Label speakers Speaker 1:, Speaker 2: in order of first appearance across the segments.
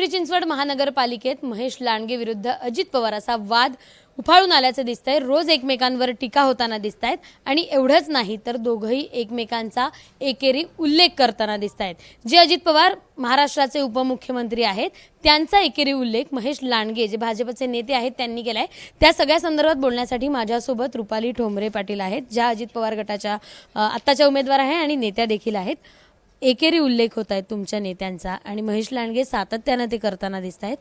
Speaker 1: पिंपरी चिंचवड महानगरपालिकेत महेश लांडगे विरुद्ध अजित पवार असा वाद उफाळून आल्याचं दिसतंय। रोज एकमेकांवर टीका होताना दिसतायत आणि एवढंच नाही तर दोघंही एकमेकांचा एकेरी उल्लेख करताना दिसतायत। जे अजित पवार महाराष्ट्राचे उपमुख्यमंत्री आहेत त्यांचा एकेरी उल्लेख महेश लांडगे जे भाजपचे नेते आहेत त्यांनी केलाय। त्या सगळ्या संदर्भात बोलण्यासाठी माझ्यासोबत रुपाली ठोंबरे पाटील आहेत, ज्या अजित पवार गटाच्या आत्ताच्या उमेदवार आहेत आणि नेत्या देखील आहेत। एकेरी उल्लेख होत आहे तुमच्या नेत्यांचा आणि महेश लांडगे सातत्याने ते करताना दिसतायत।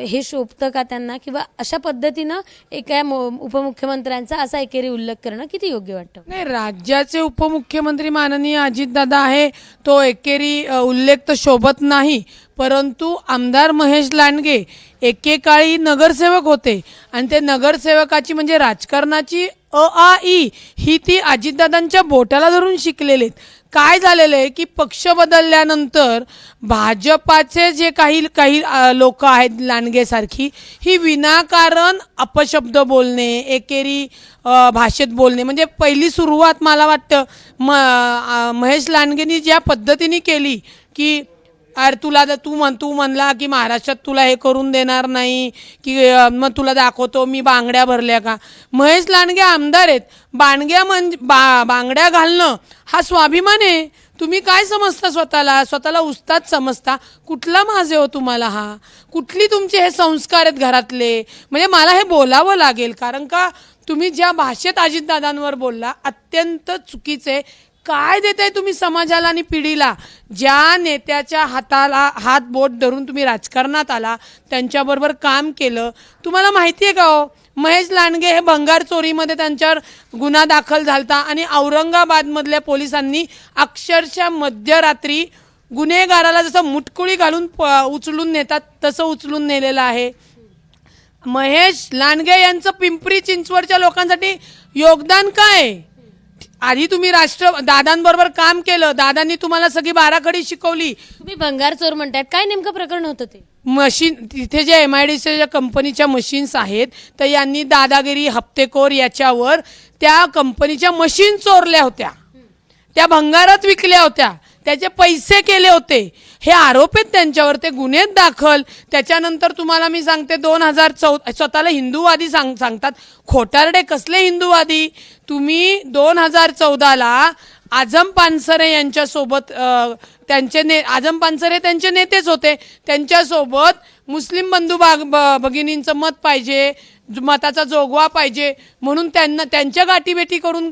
Speaker 1: हे शोभतं का त्यांना किंवा अशा पद्धतीनं एका उपमुख्यमंत्र्यांचा असा एकेरी उल्लेख करणं किती योग्य वाटतं?
Speaker 2: नाही, राज्याचे उपमुख्यमंत्री माननीय अजितदादा आहे, तो एकेरी उल्लेख तर शोभत नाही, परंतु आमदार महेश लांडगे एकेकाळी नगरसेवक होते आणि ते नगरसेवकाची म्हणजे राजकारणाची अ-आ-ई ही ती अजितदादांच्या बोटाला धरून शिकलेले आहेत। काय झालेलं आहे की पक्ष बदलल्यानंतर भाजपाचे जे काही लोक आहेत लांडगेसारखी ही विनाकारण अपशब्द बोलणे, एकेरी भाषेत बोलणे, म्हणजे पहिली सुरुवात मला वाटतं महेश लांडगेंनी ज्या पद्धतीने केली की अरे तू म्हणला की महाराष्ट्रात तुला हे करून देणार नाही की मग तुला दाखवतो मी बांगड्या भरल्या का। महेश लांडगे आमदार आहेत, बांगड्या घालणं हा स्वाभिमान आहे। तुम्ही काय समजता स्वतःला उस्ताद समजता? कुठला माझे हो तुम्हाला? हा कुठली तुमचे हे संस्कार आहेत घरातले? म्हणजे मला हे बोलावं लागेल, कारण का तुम्ही ज्या भाषेत अजितदादांवर बोलला अत्यंत चुकीचे। काय देताय तुम्ही समाजाला आणि पिढीला? ज्या नेत्याच्या हाताला हात बोट धरून तुम्ही राजकारणात आला, त्यांच्याबरोबर काम केलं, तुम्हाला माहिती आहे का हो महेश लांडगे हे भंगार चोरीमध्ये त्यांच्यावर गुन्हा दाखल झालता आणि औरंगाबादमधल्या पोलिसांनी अक्षरशः मध्यरात्री गुन्हेगाराला जसं मुटकुळी घालून उचलून नेतात तसं उचलून नेलेलं आहे। महेश लांडगे यांचं पिंपरी चिंचवडच्या लोकांसाठी योगदान काय? आधी तुम्ही दादांबरोबर काम केलं, दादांनी तुम्हाला सगळी बाराखडी शिकवली।
Speaker 1: तुम्ही भंगार चोर म्हणतात, काय नेमकं प्रकरण होतं ते?
Speaker 2: मशीन तिथे जे MIDCच्या कंपनीच्या मशीन्स आहेत तर यांनी दादागिरी हप्तेखोर याच्यावर त्या कंपनीच्या मशीन चोरल्या होत्या, त्या भंगारात विकल्या होत्या, त्याचे पैसे केले होते, हे आरोप आहेत त्यांच्यावर, ते गुन्हे दाखल। त्याच्यानंतर तुम्हाला मी सांगते 2014 स्वतःला हिंदूवादी सांगतात, खोटारडे कसले हिंदूवादी? तुम्ही 2014ला आझम पानसरे यांच्यासोबत आझम पानसरे त्यांचे नेतेच होते, त्यांच्यासोबत मुस्लिम बंधू भगिनींचं मत पाहिजे, मताचा जोगवा पाहिजे म्हणून त्यांच्या गाठीभेटी करून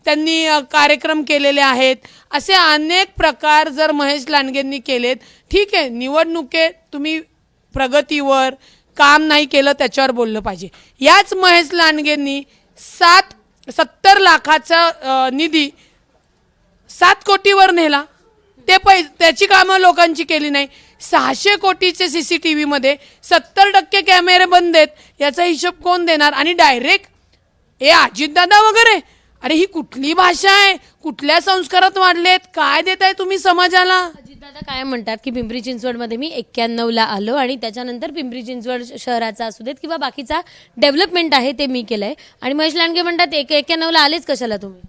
Speaker 2: त्यांनी कार्यक्रम केलेले आहेत। असे अनेक प्रकार जर महेश लांडगेंनी केलेत, ठीक आहे, निवडणुकीत तुम्ही प्रगतीवर काम नाही केलं त्याच्यावर बोललं पाहिजे। याच महेश लांडगेंनी 70 लाखाचा निधी 7 कोटीवर नेला, त्याची कामं लोकांची केली नाही। 600 कोटीचे CCTV मध्ये 70% कॅमेरे बंद आहेत, याचा हिशोब कोण देणार? आणि डायरेक्ट हे अजितदादा वगैरे, अरे ही कुठली भाषा आहे? कुठल्या संस्कारात वाढलेत? काय देताय तुम्ही समाजाला?
Speaker 1: अजितदादा काय म्हणतात की पिंपरी चिंचवडमध्ये मी 91ला आलो आणि त्याच्यानंतर पिंपरी चिंचवड शहराचा असू देत किंवा बाकीचा डेव्हलपमेंट आहे ते मी केलंय, आणि महेश लांडगे म्हणतात 91ला आलेच कशाला तुम्ही?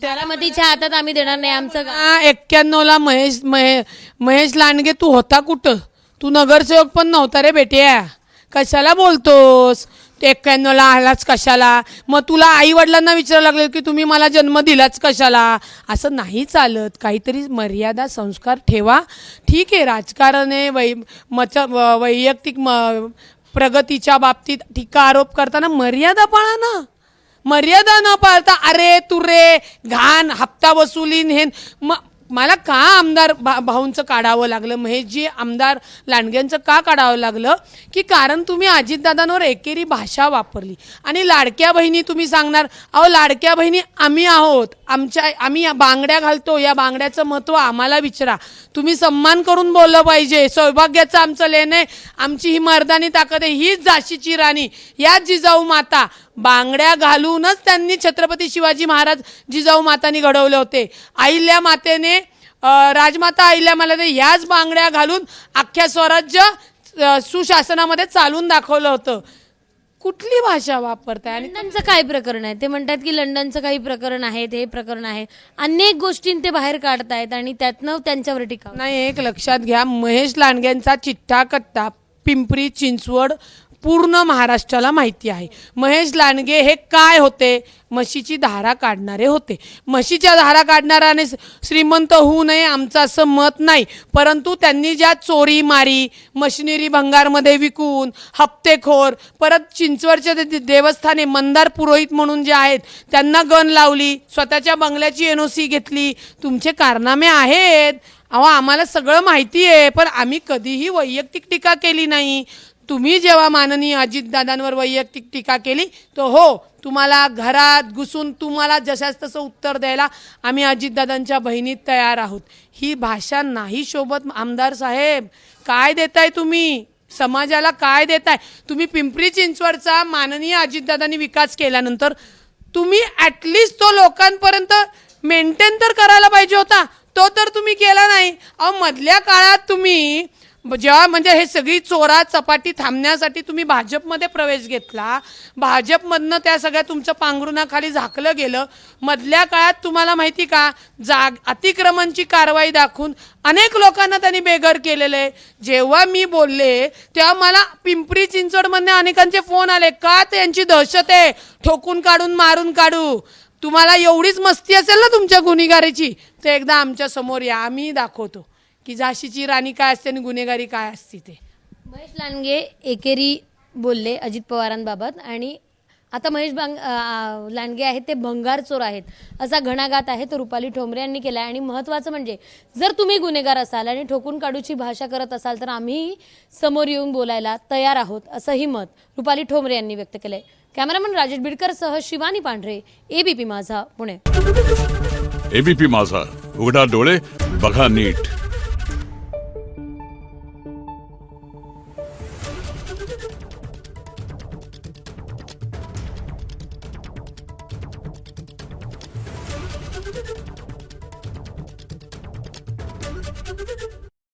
Speaker 1: त्यारामतीच्या हातात आम्ही देणार नाही आमचं
Speaker 2: 91ला महेश लांडगे तू होता कुठं? तू नगरसेवक पण नव्हता रे बेट्या, कशाला बोलतोस? 91ला आलाच कशाला? मग तुला आई वडिलांना विचारायला लागलं की तुम्ही मला जन्म दिलाच कशाला? असं नाही चालत, काहीतरी मर्यादा संस्कार ठेवा। ठीक आहे, राजकारण आहे, वैयक्तिक प्रगतीच्या बाबतीत टीका आरोप करताना मर्यादा पाळा ना। मर्यादा न पाळता अरे तुरे घाण हप्ता वसुलीन हे मला का आमदार भाऊंचं काढावं लागलं, महेशजी आमदार लांडग्यांचं का काढावं लागलं? की कारण तुम्ही अजितदादांवर एकेरी भाषा वापरली आणि लाडक्या बहिणी तुम्ही सांगणार, अहो लाडक्या बहिणी आम्ही आहोत, आम्ही बांगड्या घालतो, या बांगड्याचं महत्त्व आम्हाला विचारा। तुम्ही सन्मान करून बोललं पाहिजे, सौभाग्याचं आमचं लेण आहे, आमची ही मर्दानी ताकद आहे, हीच झाशीची राणी, या जिजाऊ माता। बांगड्या घालूनच त्यांनी छत्रपती शिवाजी महाराज जिजाऊ मातांनी घडवले होते। अहिल्या मातेने राजमाता अहिल्या मला याच बांगड्या घालून अख्ख्या स्वराज्य सुशासनामध्ये चालून दाखवलं होतं। कुठली भाषा वापरताय? आणि
Speaker 1: लंडनचं काय प्रकरण आहे? ते म्हणतात की लंडनचं काही प्रकरण आहे, ते प्रकरण आहे, अनेक गोष्टी ते बाहेर काढतायत आणि त्यातनं त्यांच्यावर टीका होते.
Speaker 2: नाही, एक लक्षात घ्या, महेश लांडगेंचा चिठ्ठा कट्टा पिंपरी चिंचवड पूर्ण महाराष्ट्राला माहिती आहे. महेश लांडगे हे काय होते? म्हशीची धारा काढणारे होते. म्हशीच्या धारा काढणाऱ्याने श्रीमंत होऊ नये आमचं असं मत नाही, परंतु त्यांनी ज्या चोरी मारी, मशिनरी भंगारमध्ये विकून, हप्तेखोर, परत चिंचवडच्या देवस्थाने मंदार पुरोहित म्हणून जे आहेत त्यांना गण लावली, स्वतःच्या बंगल्याची NOC घेतली, तुमचे कारनामे आहेत. अहो, आम्हाला सगळं माहिती आहे, पण आम्ही कधीही वैयक्तिक टीका केली नाही. तुम्ही जेव्हा माननीय अजितदादांवर वैयक्तिक टीका केली तर हो, तुम्हाला घरात घुसून तुम्हाला जशाच तसं उत्तर द्यायला आम्ही अजितदादांच्या बहिणीत तयार आहोत. ही भाषा नाही शोभत. आमदार साहेब, काय देताय तुम्ही समाजाला? काय देताय तुम्ही? पिंपरी चिंचवडचा माननीय अजितदादांनी विकास केल्यानंतर तुम्ही ॲटलिस्ट तो लोकांपर्यंत मेंटेन तर करायला पाहिजे होता. तो तर तुम्ही केला नाही. अहो, मधल्या काळात तुम्ही जेव्हा म्हणजे हे सगळी चोरा चपाटी थांबण्यासाठी तुम्ही भाजपमध्ये प्रवेश घेतला, भाजपमधनं त्या सगळ्या तुमचं पांघरुणाखाली झाकलं गेलं. मधल्या काळात तुम्हाला माहिती का, अतिक्रमणची कारवाई दाखवून अनेक लोकांना त्यांनी बेघर केलेलं आहे. जेव्हा मी बोलले तेव्हा मला पिंपरी चिंचवडमधनं अनेकांचे फोन आले, का त्यांची दहशत आहे, ठोकून काढून मारून काढू. तुम्हाला एवढीच मस्ती असेल ना तुमच्या गुन्हेगारीची, तर एकदा आमच्या समोर या, आम्ही दाखवतो की झाशीची राणी काय असते आणि गुन्हेगारी काय असते ते.
Speaker 1: महेश लांडगे एकेरी बोलले अजित पवारांबाबत आणि आता लांडगे आहेत ते भंगार चोर आहेत असा घणाघात आहे तो रुपाली ठोंबरे यांनी केला. आणि महत्त्वाचं म्हणजे जर तुम्ही गुन्हेगार असाल आणि ठोकून काढूची भाषा करत असाल तर आम्ही समोर येऊन बोलायला तयार आहोत, असंही मत रुपाली ठोंबरे यांनी व्यक्त केलंय. कॅमेरामन राजेश बिडकरसह शिवानी पांढरे, ABP माझा, पुणे.
Speaker 3: ABP माझा, उघडा डोळे बघा नीट.